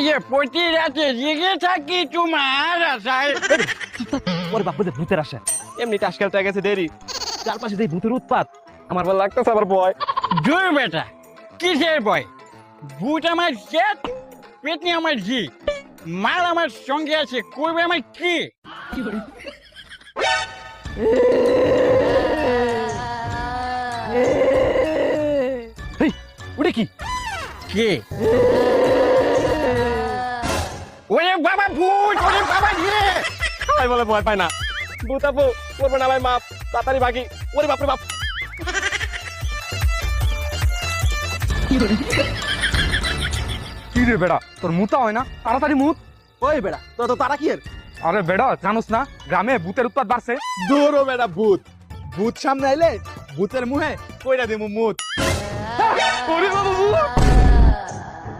যে প্রতি রাতে জেগে থাকি তোমার আশায়। ওর বাপ বুঝে ভূতের আসে এমনিতে আজকাল তো গেছে দেরি চারপাশে যে ভূতের উৎপাত আমার ভালো লাগতেছে আমার ভয়। জোর বেটা, কিসের ভয়? ভূত আমার জেট, পেটনি আমার জি, মাল আমার সঙ্গে আছে, করবে আমার কি? হেই, ওটা কি? কে? ওরে বাবা ভূত, ওরে বাবা রে! সবাই বলে ভয় পায় না। ভূত আপু করবে না ভাই মাপ, তাড়াতাড়ি ভাগি। ওরে বাপরে বাপ। কি রে বেড়া, তোর মুতা হয় না? তাড়াতাড়ি মুত। ওই বেড়া তো তো তারা কি এর? আরে বেড়া, জানোস না গ্রামে ভূতের উৎপাত বাড়ছে? দূরও বেড়া ভূত, ভূত সামনে আইলে ভূতের মুহে কইরা দিমু মুত। ওরে বাবা ভূত!